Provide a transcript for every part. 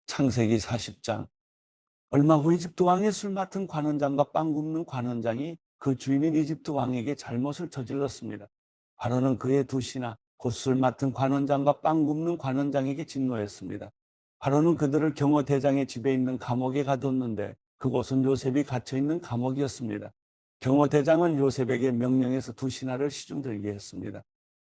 창세기 40장. 얼마 후 이집트 왕의 술 맡은 관원장과 빵 굽는 관원장이 그 주인인 이집트 왕에게 잘못을 저질렀습니다. 바로는 그의 두 신하 곧 술 맡은 관원장과 빵 굽는 관원장에게 진노했습니다. 바로는 그들을 경호 대장의 집에 있는 감옥에 가뒀는데 그곳은 요셉이 갇혀 있는 감옥이었습니다. 경호 대장은 요셉에게 명령해서 두 신하를 시중 들게 했습니다.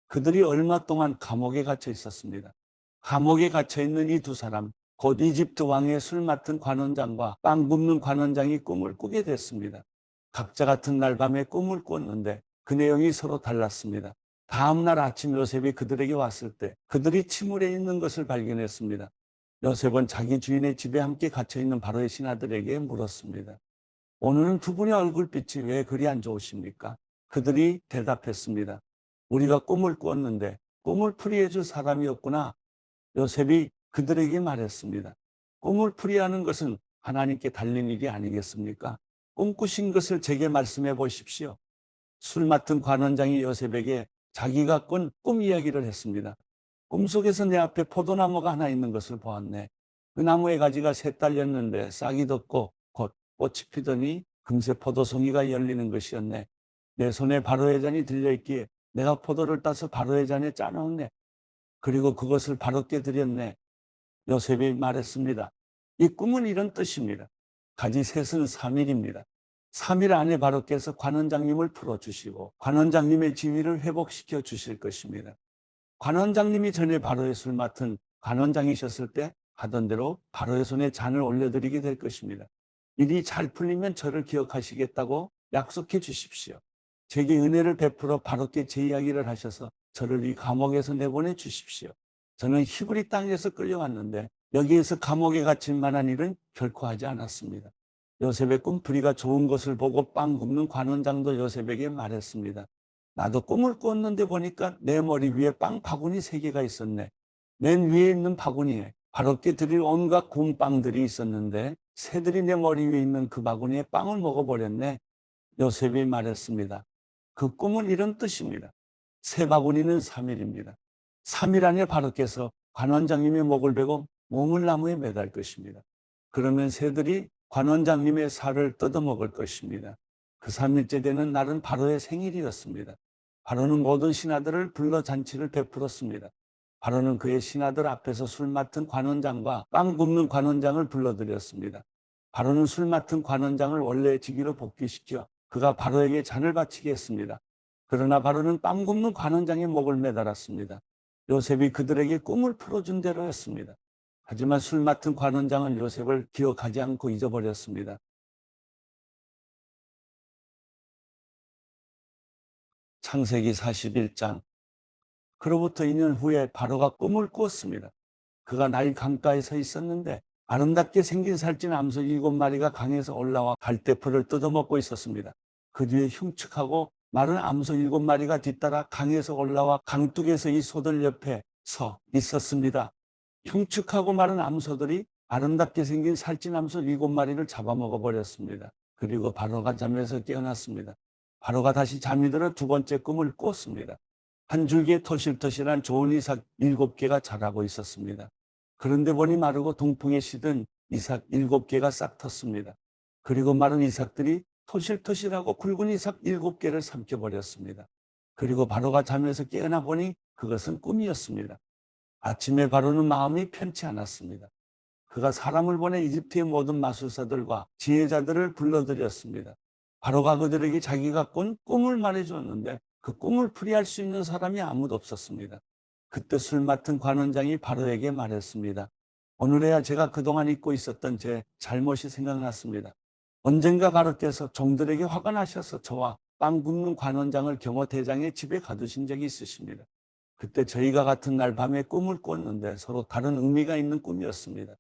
그들이 얼마 동안 감옥에 갇혀 있었습니다. 감옥에 갇혀 있는 이 두 사람, 곧 이집트 왕의 술 맡은 관원장과 빵 굽는 관원장이 꿈을 꾸게 됐습니다. 각자 같은 날 밤에 꿈을 꿨는데 그 내용이 서로 달랐습니다. 다음 날 아침 요셉이 그들에게 왔을 때 그들이 침울해 있는 것을 발견했습니다. 요셉은 자기 주인의 집에 함께 갇혀 있는 바로의 신하들에게 물었습니다. 오늘은 두 분의 얼굴빛이 왜 그리 안 좋으십니까? 그들이 대답했습니다. 우리가 꿈을 꿨는데 꿈을 풀이해 줄 사람이 없구나. 요셉이 그들에게 말했습니다. 꿈을 풀이하는 것은 하나님께 달린 일이 아니겠습니까? 꿈꾸신 것을 제게 말씀해 보십시오. 술 맡은 관원장이 요셉에게 자기가 꾼 꿈 이야기를 했습니다. 꿈속에서 내 앞에 포도나무가 하나 있는 것을 보았네. 그 나무의 가지가 셋 달렸는데 싹이 돋고 곧 꽃이 피더니 금세 포도송이가 열리는 것이었네. 내 손에 바로의 잔이 들려있기에 내가 포도를 따서 바로의 잔에 짜놓았네. 그리고 그것을 바로께 드렸네. 요셉이 말했습니다. 이 꿈은 이런 뜻입니다. 가지 셋은 3일입니다. 3일 안에 바로께서 관원장님을 풀어주시고 관원장님의 지위를 회복시켜 주실 것입니다. 관원장님이 전에 바로의 술 맡은 관원장이셨을 때 하던 대로 바로의 손에 잔을 올려드리게 될 것입니다. 일이 잘 풀리면 저를 기억하시겠다고 약속해 주십시오. 제게 은혜를 베풀어 바로께 제 이야기를 하셔서 저를 이 감옥에서 내보내 주십시오. 저는 히브리 땅에서 끌려왔는데 여기에서 감옥에 갇힐 만한 일은 결코 하지 않았습니다. 요셉의 꿈풀이가 좋은 것을 보고 빵 굽는 관원장도 요셉에게 말했습니다. 나도 꿈을 꿨는데 보니까 내 머리 위에 빵 바구니 3개가 있었네. 맨 위에 있는 바구니에 바로께 드릴 온갖 구운 빵들이 있었는데 새들이 내 머리 위에 있는 그 바구니에 빵을 먹어버렸네. 요셉이 말했습니다. 그 꿈은 이런 뜻입니다. 새 바구니는 3일입니다. 3일 안에 바로께서 관원장님의 목을 베고 몸을 나무에 매달 것입니다. 그러면 새들이 관원장님의 살을 뜯어먹을 것입니다. 그 3일째 되는 날은 바로의 생일이었습니다. 바로는 모든 신하들을 불러 잔치를 베풀었습니다. 바로는 그의 신하들 앞에서 술 맡은 관원장과 빵 굽는 관원장을 불러들였습니다. 바로는 술 맡은 관원장을 원래의 직위로 복귀시켜 그가 바로에게 잔을 바치게 했습니다. 그러나 바로는 빵 굽는 관원장의 목을 매달았습니다. 요셉이 그들에게 꿈을 풀어준 대로 했습니다. 하지만 술 맡은 관원장은 요셉을 기억하지 않고 잊어버렸습니다. 창세기 41장. 그로부터 2년 후에 바로가 꿈을 꾸었습니다. 그가 나일 강가에 서 있었는데 아름답게 생긴 살찐 암소 7마리가 강에서 올라와 갈대풀을 뜯어먹고 있었습니다. 그 뒤에 흉측하고 마른 암소 7마리가 뒤따라 강에서 올라와 강둑에서 이 소들 옆에 서 있었습니다. 흉측하고 마른 암소들이 아름답게 생긴 살찐 암소 7마리를 잡아먹어 버렸습니다. 그리고 바로가 잠에서 깨어났습니다. 바로가 다시 잠이 들어 두 번째 꿈을 꿨습니다. 한 줄기에 토실토실한 좋은 이삭 7개가 자라고 있었습니다. 그런데 보니 마르고 동풍에 시든 이삭 7개가 싹 텄습니다. 그리고 마른 이삭들이 토실토실하고 굵은 이삭 7개를 삼켜버렸습니다. 그리고 바로가 잠에서 깨어나 보니 그것은 꿈이었습니다. 아침에 바로는 마음이 편치 않았습니다. 그가 사람을 보내 이집트의 모든 마술사들과 지혜자들을 불러들였습니다. 바로가 그들에게 자기가 꾼 꿈을 말해주었는데 그 꿈을 풀이할 수 있는 사람이 아무도 없었습니다. 그때 술 맡은 관원장이 바로에게 말했습니다. 오늘에야 제가 그동안 잊고 있었던 제 잘못이 생각났습니다. 언젠가 바로께서 종들에게 화가 나셔서 저와 빵 굽는 관원장을 경호대장의 집에 가두신 적이 있으십니다. 그때 저희가 같은 날 밤에 꿈을 꿨는데 서로 다른 의미가 있는 꿈이었습니다.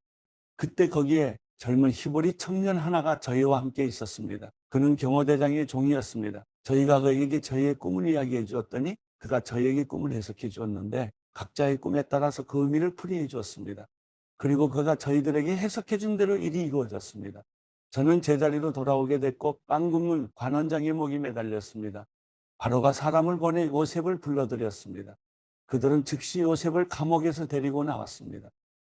그때 거기에 젊은 히브리 청년 하나가 저희와 함께 있었습니다. 그는 경호대장의 종이었습니다. 저희가 그에게 저희의 꿈을 이야기해 주었더니 그가 저희에게 꿈을 해석해 주었는데 각자의 꿈에 따라서 그 의미를 풀이해 주었습니다. 그리고 그가 저희들에게 해석해 준 대로 일이 이루어졌습니다. 저는 제자리로 돌아오게 됐고 빵 굽는 관원장의 목이 매달렸습니다. 바로가 사람을 보내 요셉을 불러들였습니다. 그들은 즉시 요셉을 감옥에서 데리고 나왔습니다.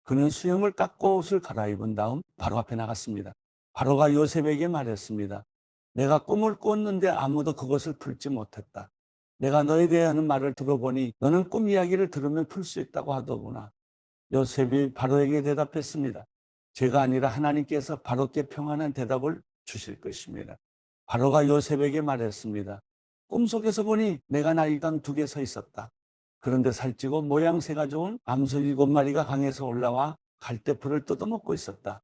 그는 수염을 깎고 옷을 갈아입은 다음 바로 앞에 나갔습니다. 바로가 요셉에게 말했습니다. 내가 꿈을 꿨는데 아무도 그것을 풀지 못했다. 내가 너에 대한 말을 들어보니 너는 꿈 이야기를 들으면 풀 수 있다고 하더구나. 요셉이 바로에게 대답했습니다. 제가 아니라 하나님께서 바로께 평안한 대답을 주실 것입니다. 바로가 요셉에게 말했습니다. 꿈속에서 보니 내가 나일강 두 개 서 있었다. 그런데 살찌고 모양새가 좋은 암소 7마리가 강에서 올라와 갈대풀을 뜯어먹고 있었다.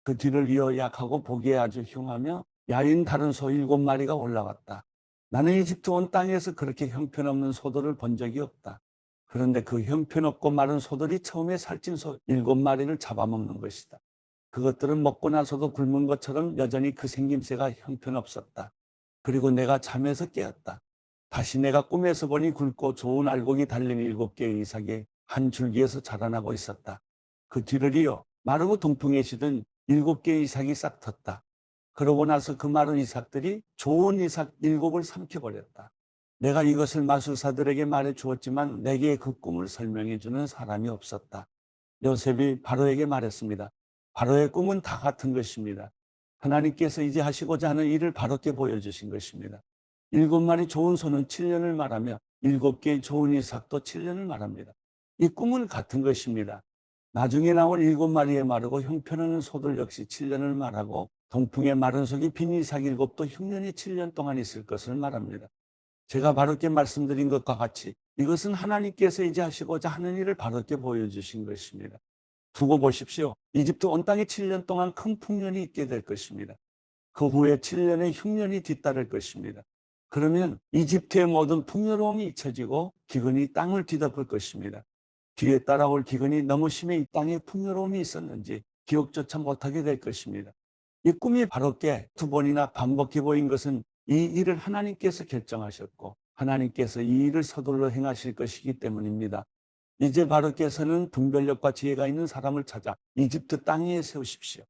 그 뒤를 이어 약하고 보기에 아주 흉하며 야윈 다른 소 7마리가 올라왔다. 나는 이집트 온 땅에서 그렇게 형편없는 소들을 본 적이 없다. 그런데 그 형편없고 마른 소들이 처음에 살찐 소 7마리를 잡아먹는 것이다. 그것들은 먹고 나서도 굶은 것처럼 여전히 그 생김새가 형편없었다. 그리고 내가 잠에서 깨었다. 다시 내가 꿈에서 보니 굵고 좋은 알곡이 달린 7개의 이삭이 한 줄기에서 자라나고 있었다. 그 뒤를 이어 마르고 동풍에 시든 7개의 이삭이 싹 텄다. 그러고 나서 그 마른 이삭들이 좋은 이삭 7을 삼켜버렸다. 내가 이것을 마술사들에게 말해 주었지만 내게 그 꿈을 설명해 주는 사람이 없었다. 요셉이 바로에게 말했습니다. 바로의 꿈은 다 같은 것입니다. 하나님께서 이제 하시고자 하는 일을 바로께 보여주신 것입니다. 7마리 좋은 소는 7년을 말하며 7개의 좋은 이삭도 7년을 말합니다. 이 꿈은 같은 것입니다. 나중에 나온 7마리의 마르고 형편없는 소들 역시 7년을 말하고 동풍의 마른 속이 빈 이삭 7도 흉년이 7년 동안 있을 것을 말합니다. 제가 바로께 말씀드린 것과 같이 이것은 하나님께서 이제 하시고자 하는 일을 바로께 보여주신 것입니다. 두고 보십시오. 이집트 온 땅에 7년 동안 큰 풍년이 있게 될 것입니다. 그 후에 7년의 흉년이 뒤따를 것입니다. 그러면 이집트의 모든 풍요로움이 잊혀지고 기근이 땅을 뒤덮을 것입니다. 뒤에 따라올 기근이 너무 심해 이 땅에 풍요로움이 있었는지 기억조차 못하게 될 것입니다. 이 꿈이 바로께 두 번이나 반복해 보인 것은 이 일을 하나님께서 결정하셨고 하나님께서 이 일을 서둘러 행하실 것이기 때문입니다. 이제 바로께서는 분별력과 지혜가 있는 사람을 찾아 이집트 땅에 세우십시오.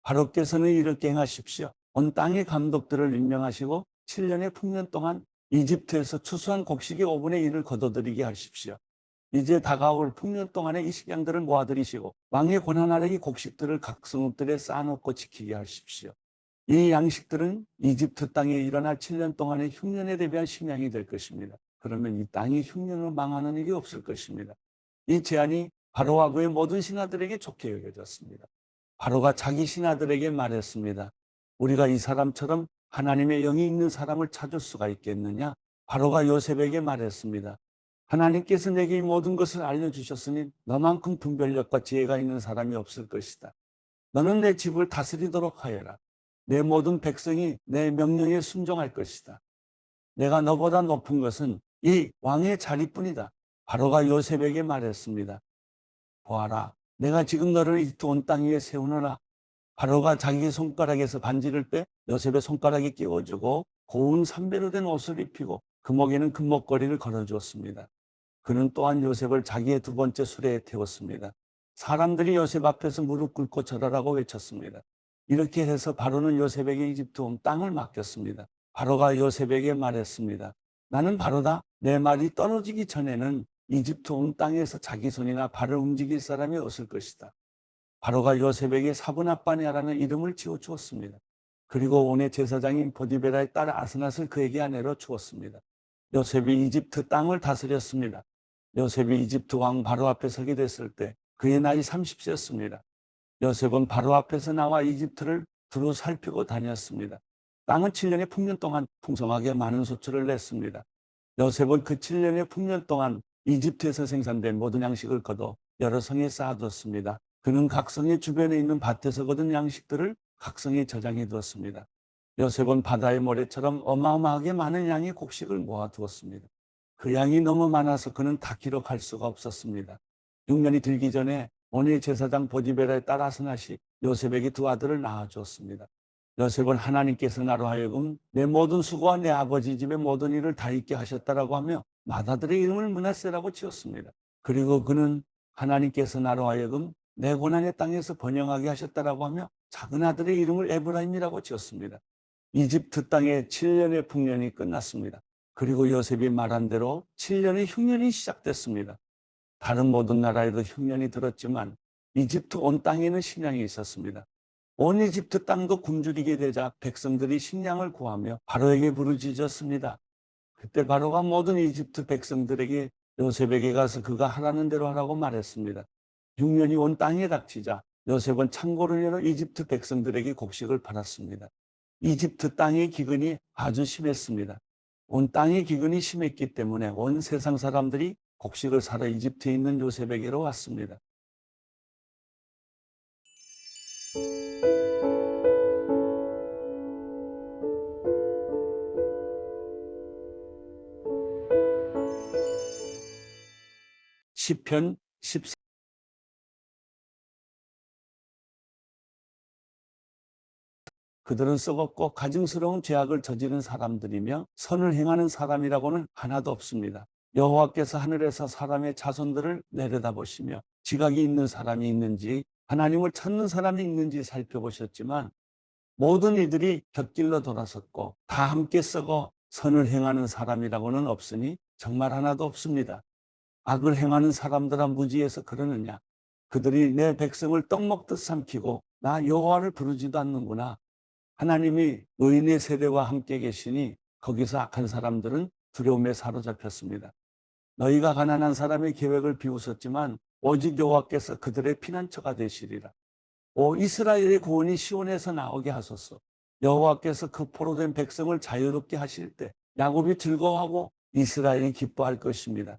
바로께서는 이렇게 행하십시오. 온 땅의 감독들을 임명하시고 7년의 풍년 동안 이집트에서 추수한 곡식의 5분의 1을 거둬들이게 하십시오. 이제 다가올 풍년 동안에 이 식량들을 모아들이시고 왕의 권한 아래 이 곡식들을 각 성읍들에 쌓아놓고 지키게 하십시오. 이 양식들은 이집트 땅에 일어날 7년 동안의 흉년에 대비한 식량이 될 것입니다. 그러면 이 땅이 흉년으로 망하는 일이 없을 것입니다. 이 제안이 바로와 그의 모든 신하들에게 좋게 여겨졌습니다. 바로가 자기 신하들에게 말했습니다. 우리가 이 사람처럼 하나님의 영이 있는 사람을 찾을 수가 있겠느냐? 바로가 요셉에게 말했습니다. 하나님께서 내게 이 모든 것을 알려주셨으니 너만큼 분별력과 지혜가 있는 사람이 없을 것이다. 너는 내 집을 다스리도록 하여라. 내 모든 백성이 내 명령에 순종할 것이다. 내가 너보다 높은 것은 이 왕의 자리뿐이다. 바로가 요셉에게 말했습니다. 보아라, 내가 지금 너를 이집트 온 땅 위에 세우노라. 바로가 자기 손가락에서 반지를 빼 요셉의 손가락에 끼워주고 고운 삼배로 된 옷을 입히고 그 목에는 금목걸이를 걸어주었습니다. 그는 또한 요셉을 자기의 두 번째 수레에 태웠습니다. 사람들이 요셉 앞에서 무릎 꿇고 절하라고 외쳤습니다. 이렇게 해서 바로는 요셉에게 이집트 온 땅을 맡겼습니다. 바로가 요셉에게 말했습니다. 나는 바로다. 내 말이 떨어지기 전에는 이집트 온 땅에서 자기 손이나 발을 움직일 사람이 없을 것이다. 바로가 요셉에게 사브나빠네아라는 이름을 지어주었습니다. 그리고 온의 제사장인 보디베라의 딸 아스낫을 그에게 아내로 주었습니다. 요셉이 이집트 땅을 다스렸습니다. 요셉이 이집트 왕 바로 앞에 서게 됐을 때 그의 나이 30세였습니다. 요셉은 바로 앞에서 나와 이집트를 두루 살피고 다녔습니다. 땅은 7년의 풍년 동안 풍성하게 많은 소출을 냈습니다. 요셉은 그 7년의 풍년 동안 이집트에서 생산된 모든 양식을 거둬 여러 성에 쌓아두었습니다. 그는 각 성의 주변에 있는 밭에서 거둔 양식들을 각 성에 저장해 두었습니다. 요셉은 바다의 모래처럼 어마어마하게 많은 양의 곡식을 모아두었습니다. 그 양이 너무 많아서 그는 다 기록할 수가 없었습니다. 6년이 들기 전에 온의 제사장 보디베라의 딸 아스낫이 요셉에게 두 아들을 낳아주었습니다. 요셉은 하나님께서 나로 하여금 내 모든 수고와 내 아버지 집의 모든 일을 다 잊게 하셨다라고 하며 맏아들의 이름을 므낫세라고 지었습니다. 그리고 그는 하나님께서 나로 하여금 내 고난의 땅에서 번영하게 하셨다라고 하며 작은 아들의 이름을 에브라임이라고 지었습니다. 이집트 땅의 7년의 풍년이 끝났습니다. 그리고 요셉이 말한 대로 7년의 흉년이 시작됐습니다. 다른 모든 나라에도 흉년이 들었지만 이집트 온 땅에는 식량이 있었습니다. 온 이집트 땅도 굶주리게 되자 백성들이 식량을 구하며 바로에게 부르짖었습니다. 그때 바로가 모든 이집트 백성들에게 요셉에게 가서 그가 하라는 대로 하라고 말했습니다. 6년이 온 땅에 닥치자 요셉은 창고를 열어 이집트 백성들에게 곡식을 팔았습니다. 이집트 땅의 기근이 아주 심했습니다. 온 땅의 기근이 심했기 때문에 온 세상 사람들이 곡식을 사러 이집트에 있는 요셉에게로 왔습니다. 시편 14. 그들은 썩었고 가증스러운 죄악을 저지른 사람들이며 선을 행하는 사람이라고는 하나도 없습니다. 여호와께서 하늘에서 사람의 자손들을 내려다보시며 지각이 있는 사람이 있는지 하나님을 찾는 사람이 있는지 살펴보셨지만 모든 이들이 곁길로 돌아섰고 다 함께 썩어 선을 행하는 사람이라고는 없으니 정말 하나도 없습니다. 악을 행하는 사람들아 무지해서 그러느냐? 그들이 내 백성을 떡 먹듯 삼키고 나 여호와를 부르지도 않는구나. 하나님이 의인의 세대와 함께 계시니 거기서 악한 사람들은 두려움에 사로잡혔습니다. 너희가 가난한 사람의 계획을 비웃었지만 오직 여호와께서 그들의 피난처가 되시리라. 오 이스라엘의 구원이 시온에서 나오게 하소서. 여호와께서 그 포로된 백성을 자유롭게 하실 때 야곱이 즐거워하고 이스라엘이 기뻐할 것입니다.